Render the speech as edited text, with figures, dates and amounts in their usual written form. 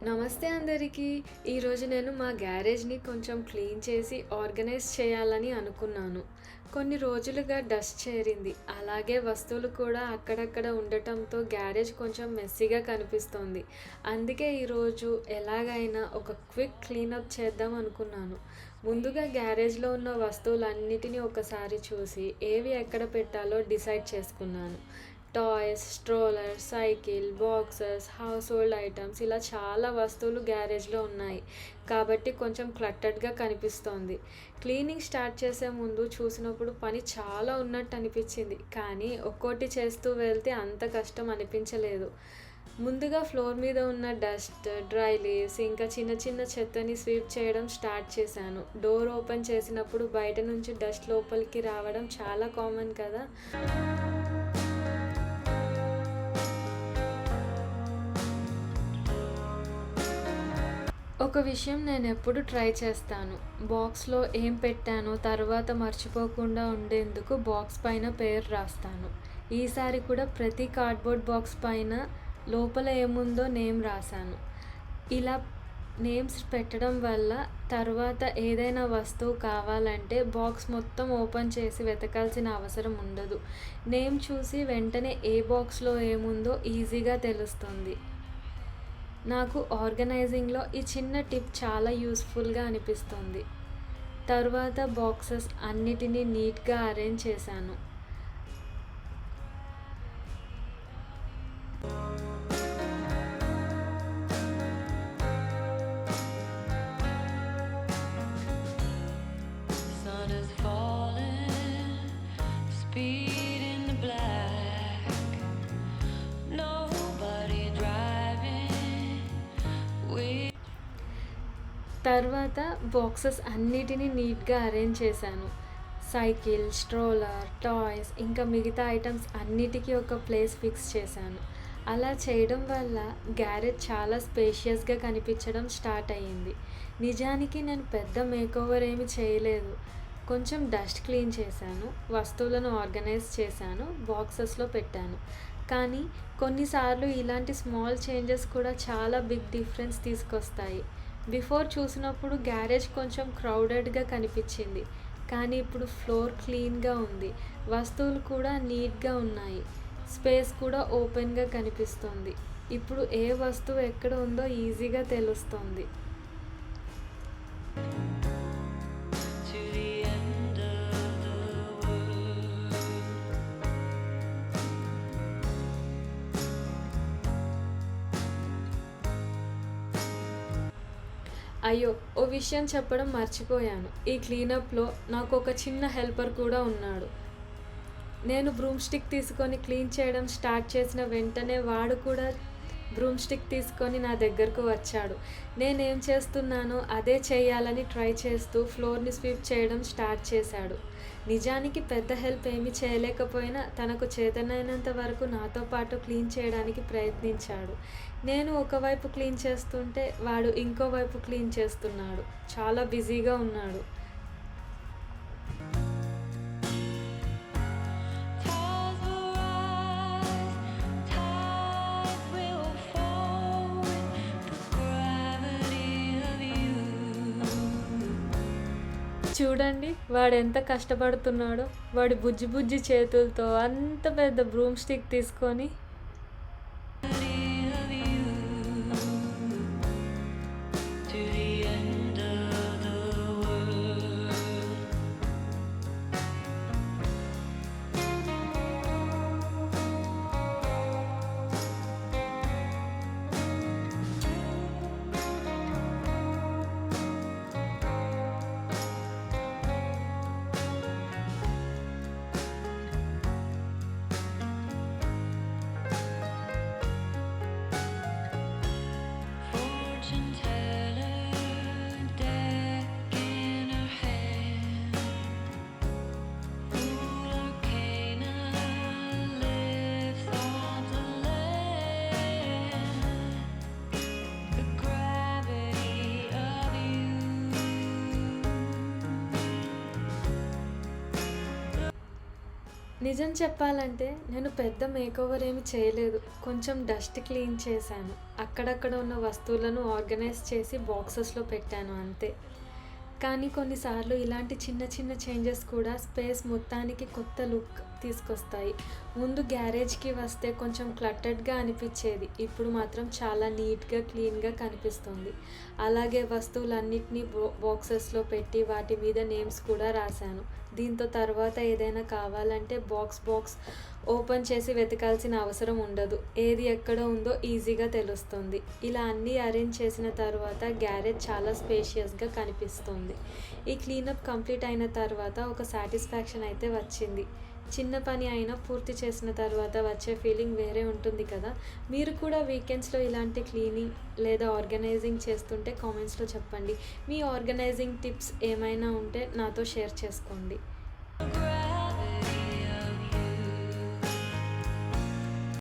నమస్తే అందరికీ. ఈరోజు నేను మా గ్యారేజ్‌ని కొంచెం క్లీన్ చేసి, ఆర్గనైజ్ చేయాలని అనుకున్నాను. కొన్ని రోజులుగా డస్ట్ చేరింది. అలాగే వస్తువులు కూడా అక్కడక్కడ ఉండటంతో గ్యారేజ్ కొంచెం మెస్సీగా కనిపిస్తోంది. అందుకే ఈరోజు ఎలాగైనా ఒక క్విక్ క్లీనప్ చేద్దాం అనుకున్నాను. ముందుగా గ్యారేజ్‌లో ఉన్న వస్తువులన్నిటిని ఒకసారి చూసి, ఏవి ఎక్కడ పెట్టాలో డిసైడ్ చేసుకున్నాను. Toys, stroller, cycle, boxes, house hold items ఇలా చాలా వస్తువులు గ్యారేజ్‌లో ఉన్నాయి. కాబట్టి కొంచెం క్లట్టర్డ్‌గా కనిపిస్తోంది. క్లీనింగ్ స్టార్ట్ చేసే ముందు చూసినప్పుడు పని చాలా ఉన్నట్టు అనిపించింది. కానీ ఒక్కోటి చేస్తూ వెళ్తే అంత కష్టం అనిపించలేదు. ముందుగా ఫ్లోర్ మీద ఉన్న డస్ట్, డ్రై లీవ్స్ ఇంకా చిన్న చిన్న చెత్తని స్వీప్ చేయడం స్టార్ట్ చేశాను. డోర్ ఓపెన్ చేసినప్పుడు బయట నుంచి డస్ట్ లోపలికి రావడం చాలా కామన్ కదా! ఒక విషయం నేనెప్పుడు ట్రై చేస్తాను. బాక్స్‌లో ఏం పెట్టానో తర్వాత మర్చిపోకుండా ఉండేందుకు బాక్స్ పైన పేరు రాస్తాను. ఈసారి కూడా ప్రతి కార్డ్‌బోర్డ్ బాక్స్ పైన లోపల ఏముందో నేమ్ రాశాను. ఇలా నేమ్స్ పెట్టడం వల్ల తర్వాత ఏదైనా వస్తువు కావాలంటే బాక్స్ మొత్తం ఓపెన్ చేసి వెతకాల్సిన అవసరం ఉండదు. నేమ్ చూసి వెంటనే ఏ బాక్స్‌లో ఏముందో ఈజీగా తెలుస్తుంది. నాకు ఆర్గనైజింగ్‌లో ఈ చిన్న టిప్ చాలా యూస్‌ఫుల్‌గా అనిపిస్తుంది. తరువాత బాక్సెస్ అన్నిటిని నీట్‌గా అరేంజ్ చేశాను. Sun is falling, speed in the black. Nobody driving with. తర్వాత బాక్సెస్ అన్నిటిని నీట్‌గా అరేంజ్ చేశాను. సైకిల్, స్ట్రోలర్, టాయ్స్ ఇంకా మిగతా ఐటమ్స్ అన్నిటికీ ఒక ప్లేస్ ఫిక్స్ చేశాను. అలా చేయడం వల్ల గ్యారేజ్ చాలా స్పేషియస్‌గా కనిపించడం స్టార్ట్ అయ్యింది. నిజానికి నేను పెద్ద మేకోవర్ ఏమీ చేయలేదు. కొంచెం డస్ట్ క్లీన్ చేశాను, వస్తువులను ఆర్గనైజ్ చేశాను, బాక్సెస్‌లో పెట్టాను. కానీ కొన్నిసార్లు ఇలాంటి స్మాల్ చేంజెస్ కూడా చాలా బిగ్ డిఫరెన్స్ తీసుకొస్తాయి. బిఫోర్ చూసినప్పుడు గ్యారేజ్ కొంచెం క్రౌడెడ్‌గా కనిపించింది. కానీ ఇప్పుడు ఫ్లోర్ క్లీన్‌గా ఉంది. వస్తువులు కూడా నీట్‌గా ఉన్నాయి. స్పేస్ కూడా ఓపెన్‌గా కనిపిస్తోంది. ఇప్పుడు ఏ వస్తువు ఎక్కడ ఉందో ఈజీగా తెలుస్తోంది. To the end of the world. అయ్యో! ఓ విషయం చెప్పడం మర్చిపోయాను. ఈ క్లీనప్‌లో నాకొక చిన్న హెల్పర్ కూడా ఉన్నాడు. నేను బ్రూమ్ స్టిక్ తీసుకొని క్లీన్ చేయడం స్టార్ట్ చేసిన వెంటనే వాడు కూడా బ్రూమ్ స్టిక్ తీసుకొని నా దగ్గరకు వచ్చాడు. నేనేం చేస్తున్నానో అదే చేయాలని ట్రై చేస్తూ ఫ్లోర్‌ని స్వీప్ చేయడం స్టార్ట్ చేశాడు. నిజానికి పెద్ద హెల్ప్ ఏమీ చేయలేకపోయినా తనకు చేతనైనంత వరకు నాతో పాటు క్లీన్ చేయడానికి ప్రయత్నించాడు. నేను ఒకవైపు క్లీన్ చేస్తుంటే వాడు ఇంకో వైపు క్లీన్ చేస్తున్నాడు. చాలా బిజీగా ఉన్నాడు. Tides will rise, tides will fall with the gravity of you. చూడండి వాడెంత కష్టపడుతున్నాడో. వాడి బుజ్జి బుజ్జి చేతులతో అంత పెద్ద బ్రూమ్ స్టిక్ తీసుకొని To the end of the world. నిజం చెప్పాలంటే నేను పెద్ద మేకోవర్ ఏమి చేయలేదు. కొంచెం డస్ట్ క్లీన్ చేశాను. అక్కడక్కడ ఉన్న వస్తువులను ఆర్గనైజ్ చేసి బాక్సెస్‌లో పెట్టాను అంతే. కానీ కొన్నిసార్లు ఇలాంటి చిన్న చిన్న చేంజెస్ కూడా స్పేస్ మొత్తానికి కొత్త లుక్ తీసుకొస్తాయి. ముందు గ్యారేజ్‌కి వస్తే కొంచెం క్లట్టర్డ్‌గా అనిపిచ్చేది. ఇప్పుడు మాత్రం చాలా నీట్‌గా, క్లీన్‌గా కనిపిస్తుంది. అలాగే వస్తువులన్నిటిని బాక్సెస్‌లో పెట్టి వాటి మీద నేమ్స్ కూడా రాశాను. దీంతో తర్వాత ఏదైనా కావాలంటే బాక్స్ ఓపెన్ చేసి వెతకాల్సిన అవసరం ఉండదు. ఏది ఎక్కడ ఉందో ఈజీగా తెలుస్తుంది. ఇలా అన్నీ అరేంజ్ చేసిన తర్వాత గ్యారేజ్ చాలా స్పేషియస్‌గా కనిపిస్తుంది. ఈ క్లీనప్ కంప్లీట్ అయిన తర్వాత ఒక సాటిస్ఫాక్షన్ అయితే వచ్చింది. చిన్న పని అయినా పూర్తి చేసిన తర్వాత వచ్చే ఫీలింగ్ వేరే ఉంటుంది కదా! మీరు కూడా వీకెండ్స్‌లో ఇలాంటి క్లీనింగ్ లేదా ఆర్గనైజింగ్ చేస్తుంటే కామెంట్స్‌లో చెప్పండి. మీ ఆర్గనైజింగ్ టిప్స్ ఏమైనా ఉంటే నాతో షేర్ చేసుకోండి.